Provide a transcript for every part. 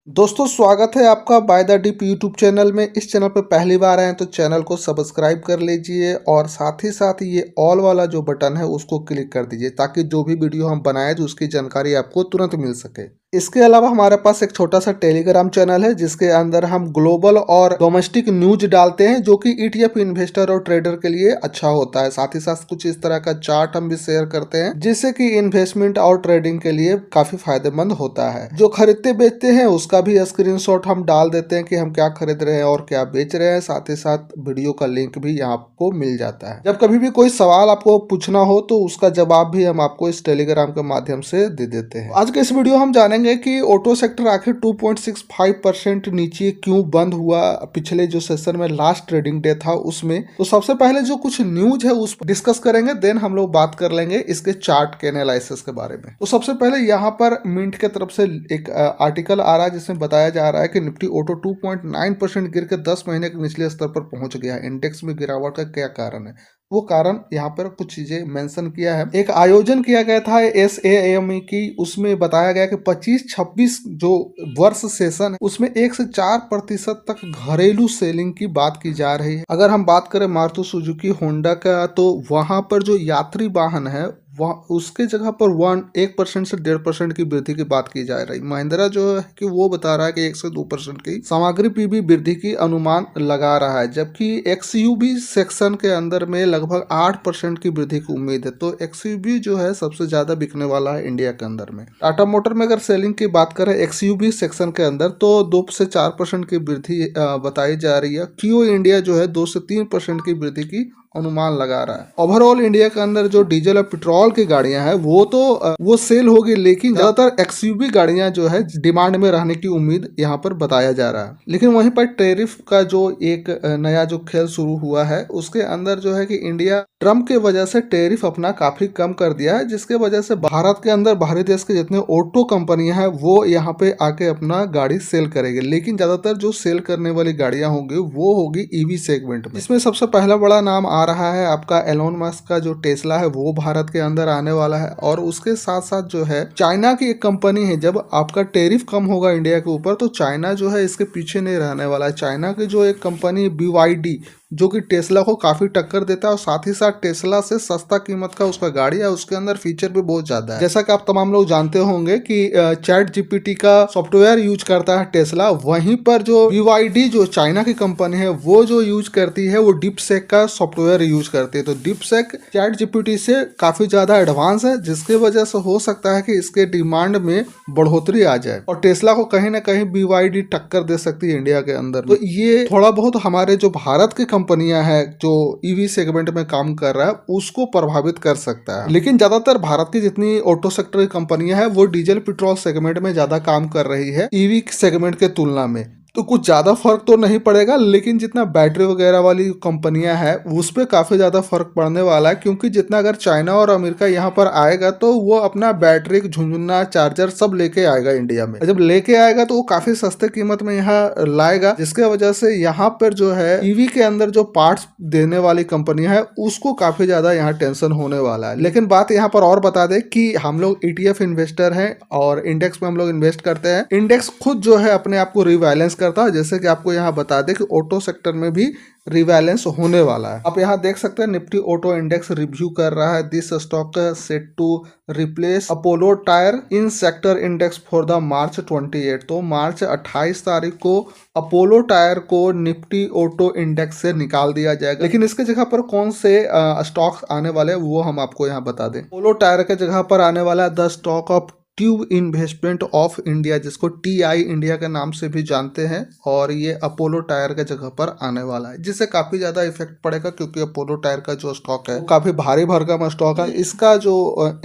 दोस्तों स्वागत है आपका by the dip YouTube channel में। इस चैनल पर पहली बार आए हैं तो चैनल को सब्सक्राइब कर लीजिए और साथ ही साथ ये ऑल वाला जो बटन है उसको क्लिक कर दीजिए ताकि जो भी वीडियो हम बनाए तो उसकी जानकारी आपको तुरंत मिल सके। इसके अलावा हमारे पास एक छोटा सा टेलीग्राम चैनल है जिसके अंदर हम ग्लोबल और डोमेस्टिक न्यूज डालते हैं जो कि ईटीएफ इन्वेस्टर और ट्रेडर के लिए अच्छा होता है। साथ ही साथ कुछ इस तरह का चार्ट हम भी शेयर करते हैं जिससे कि इन्वेस्टमेंट और ट्रेडिंग के लिए काफी फायदेमंद होता है। जो खरीदते बेचते हैं उसका भी स्क्रीनशॉट हम डाल देते हैं कि हम क्या खरीद रहे हैं और क्या बेच रहे हैं। साथ ही साथ वीडियो का लिंक भी यहाँ आपको मिल जाता है। जब कभी भी कोई सवाल आपको पूछना हो तो उसका जवाब भी हम आपको इस टेलीग्राम के माध्यम से दे देते हैं। आज के इस वीडियो हम जानेंगे कि ऑटो सेक्टर आखिर 2.65% नीचे क्यों बंद हुआ पिछले जो सेशन में लास्ट ट्रेडिंग डे था उसमें। तो सबसे पहले जो कुछ न्यूज है उस डिस्कस करेंगे, देन हम लोग बात कर लेंगे इसके चार्ट के एनालिसिस के बारे में। तो सबसे पहले यहाँ पर मिंट के तरफ से एक आर्टिकल आ रहा है जिसमें बताया जा रहा है कि निफ्टी ऑटो 2.9% गिर के 10 महीने के निचले स्तर पर पहुंच गया है। इंडेक्स में गिरावट का क्या कारण है वो कारण यहाँ पर कुछ चीजें मेंशन किया है। एक आयोजन किया गया था SAME की, उसमें बताया गया कि 25-26 जो वर्ष सेशन है उसमें 1 से 4% तक घरेलू सेलिंग की बात की जा रही है। अगर हम बात करें मारुति सुजुकी होंडा का तो वहां पर जो यात्री वाहन है वह उसके जगह पर 1% से 1.5% की वृद्धि की बात की जा रही। महिंद्रा जो है कि वो बता रहा है कि 1 से 2% की सामग्री पीवी वृद्धि की अनुमान लगा रहा है, जबकि XUV सेक्शन के अंदर में लगभग 8% की वृद्धि की उम्मीद है। तो XUV जो है सबसे ज्यादा बिकने वाला है इंडिया के अंदर में। टाटा मोटर में अगर सेलिंग की बात करें XUV सेक्शन के अंदर तो 2 से 4% की वृद्धि बताई जा रही है। कियो इंडिया जो है 2 से 3% की वृद्धि की अनुमान लगा रहा है। ओवरऑल इंडिया के अंदर जो डीजल और पेट्रोल की गाड़ियां हैं वो सेल होगी, लेकिन ज्यादातर XUV गाड़ियां जो है डिमांड में रहने की उम्मीद यहाँ पर बताया जा रहा है। लेकिन वहीं पर टैरिफ का जो एक नया जो खेल शुरू हुआ है उसके अंदर जो है कि इंडिया ट्रम्प के वजह से टैरिफ अपना काफी कम कर दिया है, जिसके वजह से भारत के अंदर बाहरी देश के जितने ऑटो कंपनियां हैं वो यहाँ पे आके अपना गाड़ी सेल करेगी। लेकिन ज्यादातर जो सेल करने वाली गाड़ियां होंगी वो होगी EV सेगमेंट में। इसमें सबसे पहला बड़ा नाम आ रहा है आपका एलोन मस्क का जो टेस्ला है वो भारत के अंदर आने वाला है। और उसके साथ साथ जो है चाइना की एक कंपनी है, जब आपका टैरिफ कम होगा इंडिया के ऊपर तो चाइना जो है इसके पीछे नहीं रहने वाला है। चाइना की जो एक कंपनी BYD जो कि टेस्ला को काफी टक्कर देता है और साथ ही साथ टेस्ला से सस्ता कीमत का उसका गाड़ी है, उसके अंदर फीचर भी बहुत ज्यादा है। जैसा कि आप तमाम लोग जानते होंगे कि चैट जीपीटी का सॉफ्टवेयर यूज करता है टेस्ला, वहीं पर जो BYD जो चाइना की कंपनी है वो जो यूज करती है वो डीपसेक का सॉफ्टवेयर यूज करती है। तो डीपसेक चैट जीपीटी से काफी ज्यादा एडवांस है, जिसके वजह से हो सकता है कि इसके डिमांड में बढ़ोतरी आ जाए और टेस्ला को कहीं ना कहीं BYD टक्कर दे सकती है इंडिया के अंदर। तो ये थोड़ा बहुत हमारे जो भारत के कंपनियां हैं जो EV सेगमेंट में काम कर रहा है उसको प्रभावित कर सकता है। लेकिन ज्यादातर भारत की जितनी ऑटो सेक्टर की कंपनियां हैं वो डीजल पेट्रोल सेगमेंट में ज्यादा काम कर रही है EV सेगमेंट के तुलना में। तो कुछ ज्यादा फर्क तो नहीं पड़ेगा, लेकिन जितना बैटरी वगैरह वाली कंपनियां हैं उस पर काफी ज्यादा फर्क पड़ने वाला है, क्योंकि जितना अगर चाइना और अमेरिका यहाँ पर आएगा तो वो अपना बैटरी झुंझुना चार्जर सब लेके आएगा इंडिया में। जब लेके आएगा तो वो काफी सस्ते कीमत में यहाँ लाएगा, जिसके वजह से यहाँ पर जो है EV के अंदर जो पार्ट्स देने वाली कंपनियां है उसको काफी ज्यादा यहाँ टेंशन होने वाला है। लेकिन बात यहाँ पर और बता दे कि हम लोग ETF इन्वेस्टर हैं और इंडेक्स में हम लोग इन्वेस्ट करते हैं। इंडेक्स खुद जो है अपने आप को रिवैलेंस करता है, जैसे कि आपको यहाँ बता दें कि ऑटो सेक्टर में भी रिवैलेंस होने वाला है। आप यहाँ देख सकते हैं निफ्टी ऑटो इंडेक्स रिव्यू कर रहा है this stock set to replace Apollo Tyre in sector index for the March 28। तो मार्च 28 तारीख को अपोलो टायर को निफ्टी ऑटो इंडेक्स से निकाल दिया जाएगा। लेकिन इसके जगह पर कौन से स्टॉक्स आने वाले हैं वो हम आपको यहाँ बता दें। अपोलो टायर के जगह पर आने वाला है the stock of tube investment of India, जिसको TI इंडिया के नाम से भी जानते हैं, और ये अपोलो टायर के जगह पर आने वाला है, जिससे काफी ज्यादा इफेक्ट पड़ेगा क्योंकि अपोलो टायर का जो स्टॉक है काफी भारी भरकम स्टॉक है। इसका जो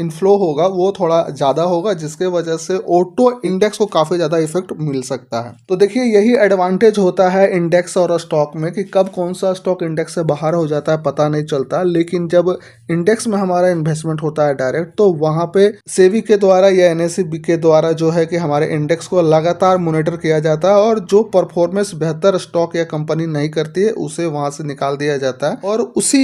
इनफ्लो होगा वो थोड़ा ज्यादा होगा, जिसके वजह से ऑटो इंडेक्स को काफी ज्यादा इफेक्ट मिल सकता है। तो देखिए यही एडवांटेज होता है इंडेक्स और स्टॉक में कि कब कौन सा स्टॉक इंडेक्स से बाहर हो जाता है पता नहीं चलता। लेकिन जब इंडेक्स में हमारा इन्वेस्टमेंट होता है डायरेक्ट तो वहां पे सेबी के द्वारा या NSE के द्वारा जो है कि हमारे इंडेक्स को लगातार मॉनिटर किया जाता है और जो परफॉर्मेंस बेहतर स्टॉक या कंपनी नहीं करती है उसे वहां से निकाल दिया जाता है और उसी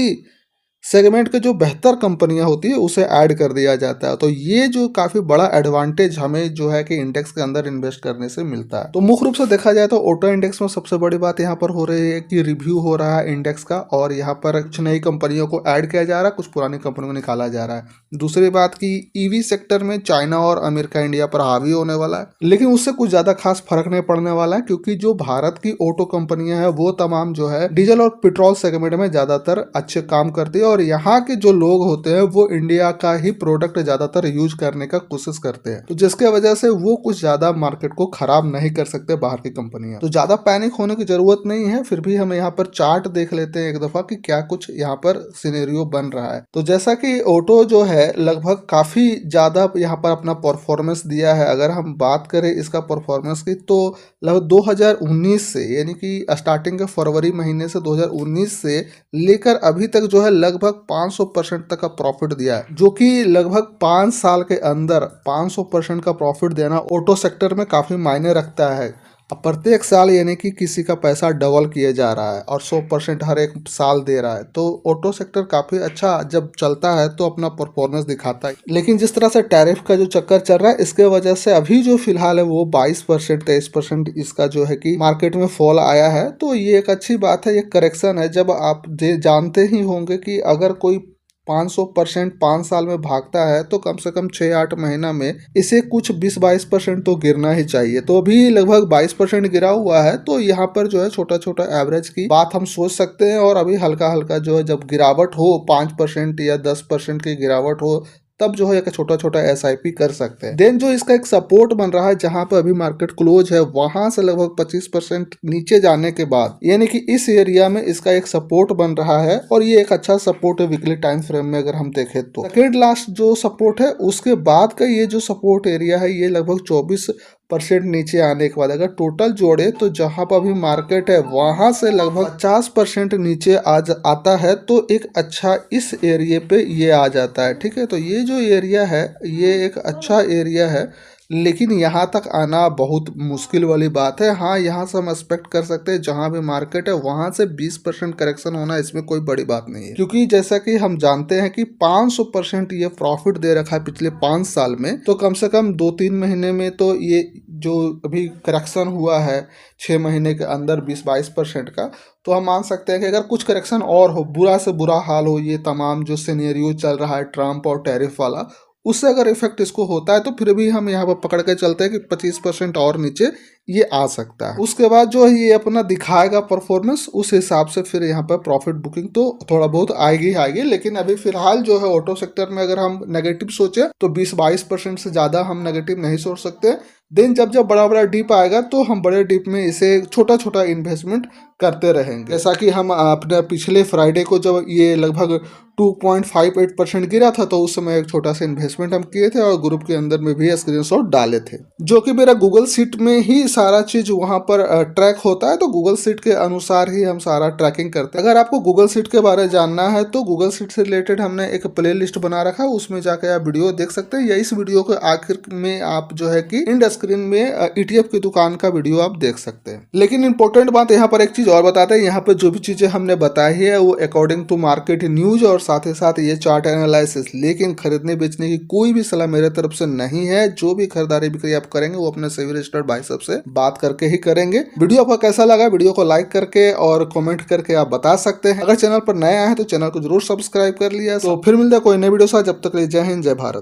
सेगमेंट के जो बेहतर कंपनियां होती है उसे ऐड कर दिया जाता है। तो ये जो काफी बड़ा एडवांटेज हमें जो है कि इंडेक्स के अंदर इन्वेस्ट करने से मिलता है। तो मुख्य रूप से देखा जाए तो ऑटो इंडेक्स में सबसे बड़ी बात यहाँ पर हो रही है कि रिव्यू हो रहा है इंडेक्स का, और यहाँ पर कुछ नई कंपनियों को ऐड किया जा रहा है, कुछ पुरानी कंपनियों को निकाला जा रहा है। दूसरी बात की ईवी सेक्टर में चाइना और अमेरिका इंडिया पर हावी होने वाला है, लेकिन उससे कुछ ज्यादा खास फर्क नहीं पड़ने वाला है, क्योंकि जो भारत की ऑटो कंपनियां हैं वो तमाम जो है डीजल और पेट्रोल सेगमेंट में ज्यादातर अच्छे काम करती है, और यहाँ के जो लोग होते हैं वो इंडिया का ही प्रोडक्ट ज्यादातर यूज करने का कोशिश करते हैं। तो जिसके वजह से वो कुछ ज्यादा मार्केट को खराब नहीं कर सकते बाहर की कंपनियां। तो ज्यादा पैनिक होने की जरूरत नहीं है। फिर भी हम यहाँ पर चार्ट देख लेते हैं एक दफा कि क्या कुछ यहाँ पर सिनेरियो बन रहा है। तो जैसा कि ऑटो जो है लगभग काफी ज्यादा यहाँ पर अपना परफॉर्मेंस दिया है। अगर हम बात करें इसका परफॉर्मेंस की, तो लगभग 2019 से, यानी कि स्टार्टिंग के फरवरी महीने से 2019 से लेकर अभी तक जो है लगभग 500% तक का प्रॉफिट दिया है, जो कि लगभग 5 साल के अंदर 500% का प्रॉफिट देना ऑटो सेक्टर में काफी मायने रखता है। अब प्रत्येक साल यानी कि किसी का पैसा डबल किया जा रहा है और 100% हर एक साल दे रहा है। तो ऑटो सेक्टर काफी अच्छा जब चलता है तो अपना परफॉर्मेंस दिखाता है। लेकिन जिस तरह से टैरिफ का जो चक्कर चल रहा है, इसके वजह से अभी जो फिलहाल है वो 22% 23% इसका जो है कि मार्केट में फॉल आया है। तो ये एक अच्छी बात है, ये करेक्शन है। जब आप जानते ही होंगे कि अगर कोई 500% 5 साल में भागता है तो कम से कम 6-8 महीना में इसे कुछ 20-22% तो गिरना ही चाहिए। तो अभी लगभग 22% गिरा हुआ है। तो यहाँ पर जो है छोटा छोटा एवरेज की बात हम सोच सकते हैं, और अभी हल्का हल्का जो है जब गिरावट हो 5% या 10% की गिरावट हो, तब जो है एक छोटा छोटा SIP कर सकते हैं। देन जो इसका एक सपोर्ट बन रहा है, जहां पे अभी मार्केट क्लोज है, वहां से लगभग 25% नीचे जाने के बाद, यानी कि इस एरिया में इसका एक सपोर्ट बन रहा है, और ये एक अच्छा सपोर्ट है वीकली टाइम फ्रेम में अगर हम देखें तो। सेकेंड लास्ट जो सपोर्ट है उसके बाद का ये जो सपोर्ट एरिया है, ये लगभग 24% नीचे आने के बाद अगर टोटल जोड़े तो जहां पर अभी मार्केट है वहां से लगभग 50% नीचे आता है, तो एक अच्छा इस एरिया पे ये आ जाता है। ठीक है, तो ये जो एरिया है ये एक अच्छा एरिया है, लेकिन यहाँ तक आना बहुत मुश्किल वाली बात है। हाँ, यहाँ से हम एक्सपेक्ट कर सकते हैं जहाँ भी मार्केट है वहाँ से 20% करेक्शन होना, इसमें कोई बड़ी बात नहीं है, क्योंकि जैसा कि हम जानते हैं कि 500% ये प्रॉफिट दे रखा है पिछले 5 साल में। तो कम से कम 2-3 महीने में तो ये जो अभी करेक्शन हुआ है 6 महीने के अंदर 20-22% का, तो हम मान सकते हैं कि अगर कुछ करेक्शन और हो, बुरा से बुरा हाल हो, ये तमाम जो सिनेरियो चल रहा है ट्रम्प और टैरिफ वाला, उससे अगर इफेक्ट इसको होता है तो फिर भी हम यहाँ पर पकड़ के चलते हैं कि 25% और नीचे ये आ सकता है। उसके बाद जो है ये अपना दिखाएगा परफॉर्मेंस, उस हिसाब से फिर यहाँ पर प्रॉफिट बुकिंग तो थोड़ा बहुत आएगी आएगी। लेकिन अभी फिलहाल जो है ऑटो सेक्टर में अगर हम नेगेटिव सोचे तो 20-22% से ज़्यादा हम नेगेटिव नहीं सोच सकते। देन जब जब बड़ा बड़ा डिप आएगा तो हम बड़े डिप में इसे छोटा छोटा इन्वेस्टमेंट करते रहेंगे। जैसा कि हम अपने पिछले फ्राइडे को जब ये लगभग 2.58% गिरा था, तो उस समय एक छोटा सा इन्वेस्टमेंट हम किए थे और ग्रुप के अंदर में भी स्क्रीनशॉट डाले थे, जो कि मेरा गूगल शीट में ही सारा चीज वहां पर ट्रैक होता है। तो गूगल शीट के अनुसार ही हम सारा ट्रैकिंग करते हैं। अगर आपको गूगल शीट के बारे में जानना है तो गूगल शीट से रिलेटेड हमने एक प्ले लिस्ट बना रखा है, उसमें जाकर आप वीडियो देख सकते हैं, या इस वीडियो के आखिर में आप जो है कि इंड स्क्रीन में ETF की दुकान का वीडियो आप देख सकते हैं। लेकिन इंपॉर्टेंट बात यहाँ पर एक चीज और बताते हैं, यहाँ पर जो भी चीजें हमने बताई है वो अकॉर्डिंग टू मार्केट न्यूज और साथ ही साथ ये चार्ट एनालिसिस, लेकिन खरीदने बेचने की कोई भी सलाह मेरे तरफ से नहीं है। जो भी खरीदारी बिक्री आप करेंगे वो अपने सेबी रजिस्टर्ड भाई साहब से बात करके ही करेंगे। वीडियो आपको कैसा लगा, वीडियो को लाइक करके और कमेंट करके आप बता सकते हैं। अगर चैनल पर नया है तो चैनल को जरूर सब्सक्राइब कर लिया। तो फिर मिलते हैं कोई नई वीडियो साथ, जब तक के लिए जय हिंद जय भारत।